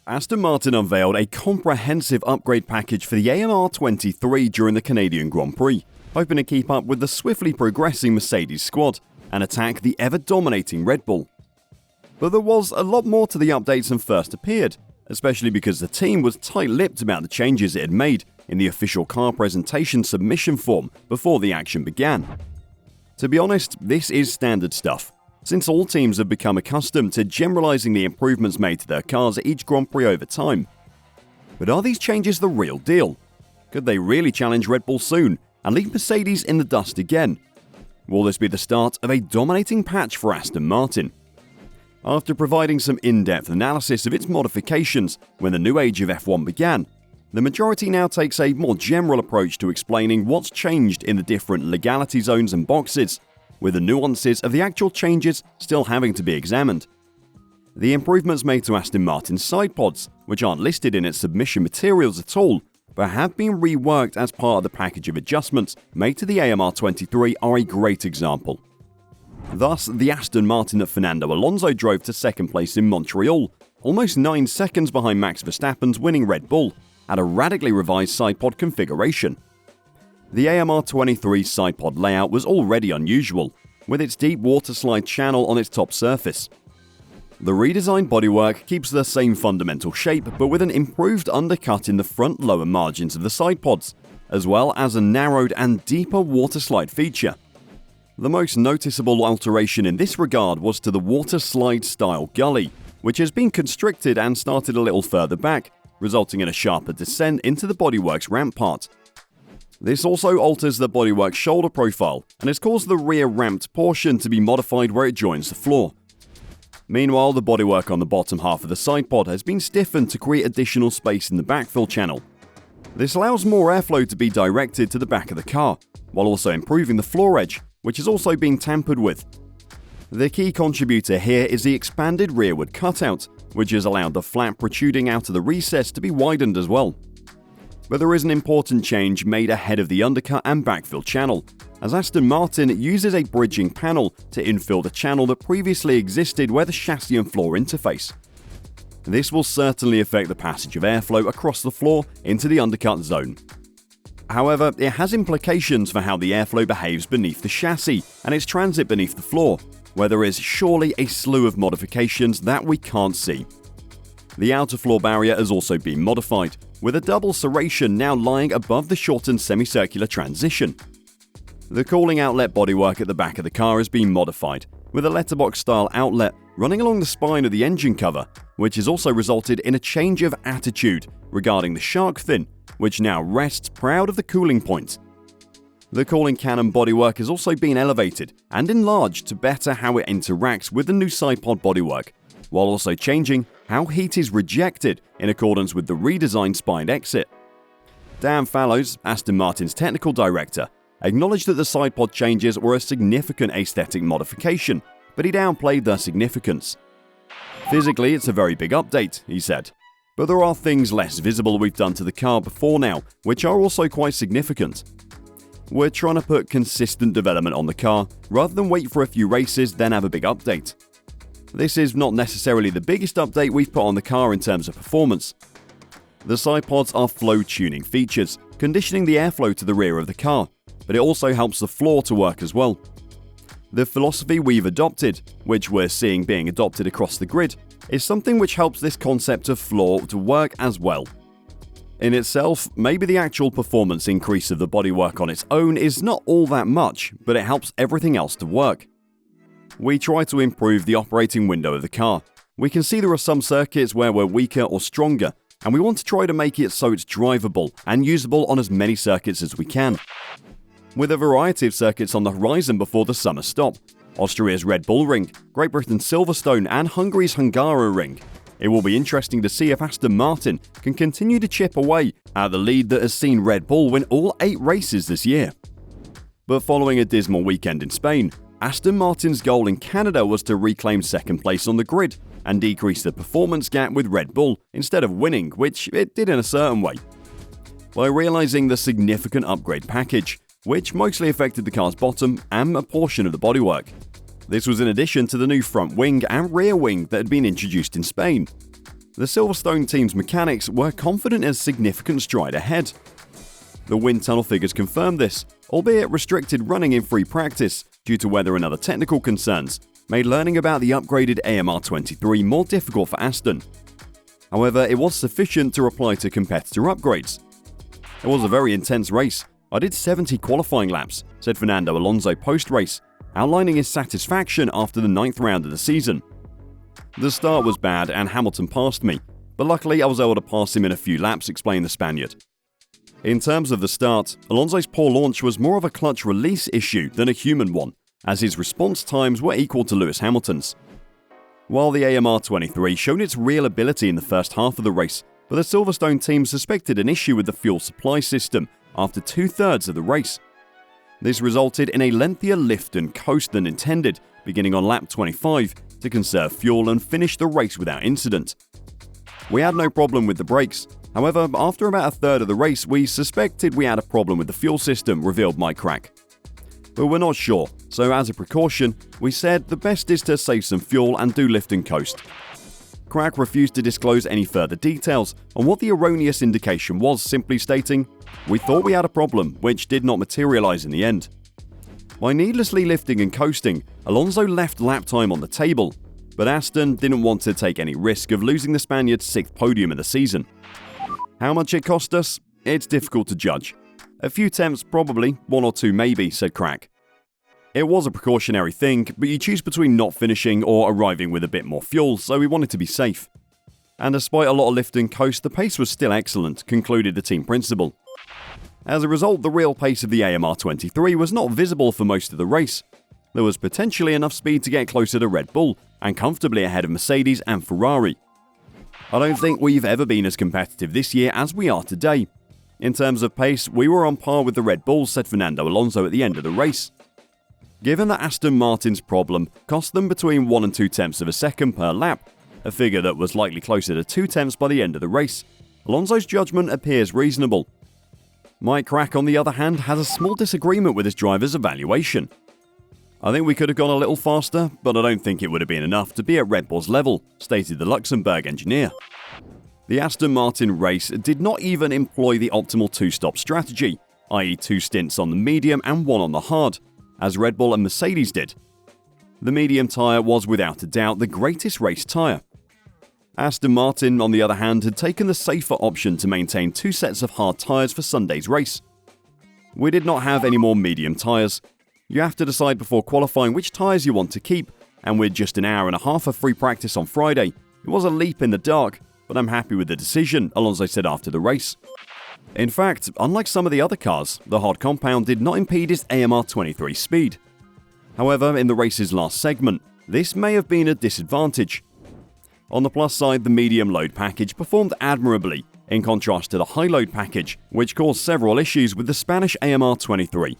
Aston Martin unveiled a comprehensive upgrade package for the AMR23 during the Canadian Grand Prix, hoping to keep up with the swiftly progressing Mercedes squad and attack the ever-dominating Red Bull. But there was a lot more to the updates than first appeared, especially because the team was tight-lipped about the changes it had made in the official car presentation submission form before the action began. To be honest, this is standard stuff, since all teams have become accustomed to generalizing the improvements made to their cars at each Grand Prix over time. But are these changes the real deal? Could they really challenge Red Bull soon and leave Mercedes in the dust again? Will this be the start of a dominating patch for Aston Martin? After providing some in-depth analysis of its modifications when the new age of F1 began, the majority now takes a more general approach to explaining what's changed in the different legality zones and boxes, with the nuances of the actual changes still having to be examined. The improvements made to Aston Martin's side pods, which aren't listed in its submission materials at all, but have been reworked as part of the package of adjustments made to the AMR23, are a great example. Thus, the Aston Martin that Fernando Alonso drove to second place in Montreal, almost 9 seconds behind Max Verstappen's winning Red Bull, had a radically revised side pod configuration. The AMR23 side pod layout was already unusual, with its deep water slide channel on its top surface. The redesigned bodywork keeps the same fundamental shape, but with an improved undercut in the front lower margins of the side pods, as well as a narrowed and deeper water slide feature. The most noticeable alteration in this regard was to the water slide style gully, which has been constricted and started a little further back, resulting in a sharper descent into the bodywork's ramp part. This also alters the bodywork's shoulder profile and has caused the rear ramped portion to be modified where it joins the floor. Meanwhile, the bodywork on the bottom half of the side pod has been stiffened to create additional space in the backfill channel. This allows more airflow to be directed to the back of the car, while also improving the floor edge, which is also being tampered with. The key contributor here is the expanded rearward cutout, which has allowed the flap protruding out of the recess to be widened as well. But there is an important change made ahead of the undercut and backfill channel, as Aston Martin uses a bridging panel to infill the channel that previously existed where the chassis and floor interface. This will certainly affect the passage of airflow across the floor into the undercut zone. However, it has implications for how the airflow behaves beneath the chassis and its transit beneath the floor, where there is surely a slew of modifications that we can't see. The outer floor barrier has also been modified, with a double serration now lying above the shortened semicircular transition. The cooling outlet bodywork at the back of the car has been modified, with a letterbox-style outlet running along the spine of the engine cover, which has also resulted in a change of attitude regarding the shark fin, which now rests proud of the cooling point. The cooling cannon bodywork has also been elevated and enlarged to better how it interacts with the new side pod bodywork, while also changing how heat is rejected in accordance with the redesigned spine exit. Dan Fallows, Aston Martin's technical director, acknowledged that the side pod changes were a significant aesthetic modification, but he downplayed their significance. "Physically, it's a very big update," he said, "but there are things less visible we've done to the car before now, which are also quite significant. We're trying to put consistent development on the car, rather than wait for a few races then have a big update. This is not necessarily the biggest update we've put on the car in terms of performance. The side pods are flow tuning features, conditioning the airflow to the rear of the car, but it also helps the floor to work as well. The philosophy we've adopted, which we're seeing being adopted across the grid, is something which helps this concept of floor to work as well. In itself, maybe the actual performance increase of the bodywork on its own is not all that much, but it helps everything else to work. We try to improve the operating window of the car. We can see there are some circuits where we're weaker or stronger, and we want to try to make it so it's drivable and usable on as many circuits as we can. With a variety of circuits on the horizon before the summer stop, Austria's Red Bull Ring, Great Britain's Silverstone and Hungary's Hungaroring, it will be interesting to see if Aston Martin can continue to chip away at the lead that has seen Red Bull win all 8 races this year. But following a dismal weekend in Spain, Aston Martin's goal in Canada was to reclaim second place on the grid and decrease the performance gap with Red Bull instead of winning, which it did in a certain way. By realizing the significant upgrade package, which mostly affected the car's bottom and a portion of the bodywork. This was in addition to the new front wing and rear wing that had been introduced in Spain. the Silverstone team's mechanics were confident in a significant stride ahead. The wind tunnel figures confirmed this, albeit restricted running in free practice due to weather and other technical concerns, made learning about the upgraded AMR23 more difficult for Aston. However, it was sufficient to reply to competitor upgrades. It was a very intense race. I did 70 qualifying laps, said Fernando Alonso post-race, outlining his satisfaction after the 9th round of the season. The start was bad and Hamilton passed me, but luckily I was able to pass him in a few laps, explained the Spaniard. In terms of the start, Alonso's poor launch was more of a clutch release issue than a human one, as his response times were equal to Lewis Hamilton's. While the AMR23 showed its real ability in the first half of the race, but the Silverstone team suspected an issue with the fuel supply system after 2/3 of the race. This resulted in a lengthier lift and coast than intended, beginning on lap 25 to conserve fuel and finish the race without incident. We had no problem with the brakes. However, after about a third of the race, we suspected we had a problem with the fuel system, revealed Mike Crack. But we're not sure, so as a precaution, we said the best is to save some fuel and do lift and coast. Crack refused to disclose any further details on what the erroneous indication was, simply stating, "We thought we had a problem, which did not materialize in the end." By needlessly lifting and coasting, Alonso left lap time on the table, but Aston didn't want to take any risk of losing the Spaniard's 6th podium of the season. How much it cost us? It's difficult to judge. A few tenths probably, 1 or 2 maybe, said Crack. It was a precautionary thing, but you choose between not finishing or arriving with a bit more fuel, so we wanted to be safe. And despite a lot of lift and coast, the pace was still excellent, concluded the team principal. As a result, the real pace of the AMR23 was not visible for most of the race. There was potentially enough speed to get closer to Red Bull, and comfortably ahead of Mercedes and Ferrari. I don't think we've ever been as competitive this year as we are today. In terms of pace, we were on par with the Red Bulls, said Fernando Alonso at the end of the race. Given that Aston Martin's problem cost them between 1 and 2 tenths of a second per lap, a figure that was likely closer to 2 tenths by the end of the race, Alonso's judgment appears reasonable. Mike Crack, on the other hand, has a small disagreement with his driver's evaluation. "I think we could have gone a little faster, but I don't think it would have been enough to be at Red Bull's level," stated the Luxembourg engineer. The Aston Martin race did not even employ the optimal 2-stop strategy, i.e. 2 stints on the medium and 1 on the hard, as Red Bull and Mercedes did. The medium tyre was without a doubt the greatest race tyre. Aston Martin, on the other hand, had taken the safer option to maintain 2 sets of hard tyres for Sunday's race. We did not have any more medium tyres. You have to decide before qualifying which tyres you want to keep, and with just an hour and a half of free practice on Friday, it was a leap in the dark, but I'm happy with the decision, Alonso said after the race. In fact, unlike some of the other cars, the hard compound did not impede his AMR23 speed. However, in the race's last segment, this may have been a disadvantage. On the plus side, the medium load package performed admirably, in contrast to the high load package, which caused several issues with the Spanish AMR23.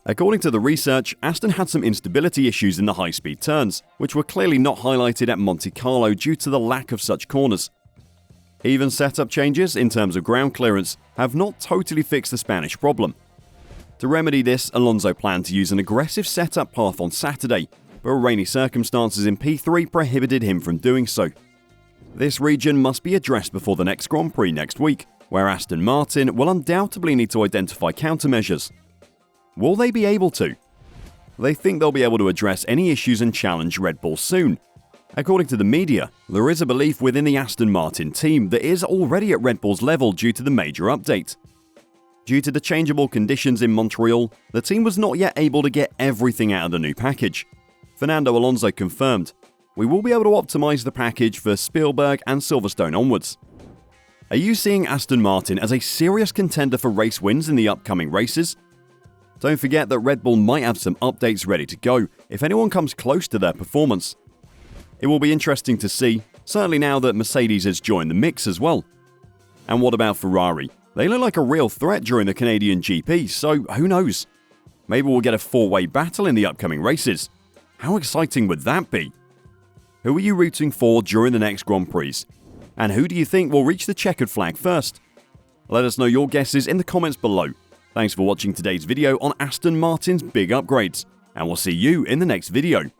According to the research, Aston had some instability issues in the high-speed turns, which were clearly not highlighted at Monte Carlo due to the lack of such corners. Even setup changes in terms of ground clearance have not totally fixed the Spanish problem. To remedy this, Alonso planned to use an aggressive setup path on Saturday, but rainy circumstances in P3 prohibited him from doing so. This region must be addressed before the next Grand Prix next week, where Aston Martin will undoubtedly need to identify countermeasures. Will they be able to? They think they'll be able to address any issues and challenge Red Bull soon. According to the media, there is a belief within the Aston Martin team that is already at Red Bull's level due to the major update. Due to the changeable conditions in Montreal, the team was not yet able to get everything out of the new package. Fernando Alonso confirmed, "We will be able to optimize the package for Spielberg and Silverstone onwards." Are you seeing Aston Martin as a serious contender for race wins in the upcoming races? Don't forget that Red Bull might have some updates ready to go if anyone comes close to their performance. It will be interesting to see, certainly now that Mercedes has joined the mix as well. And what about Ferrari? They look like a real threat during the Canadian GP, so who knows? Maybe we'll get a 4-way battle in the upcoming races. How exciting would that be? Who are you rooting for during the next Grand Prix? And who do you think will reach the checkered flag first? Let us know your guesses in the comments below. Thanks for watching today's video on Aston Martin's big upgrades, and we'll see you in the next video.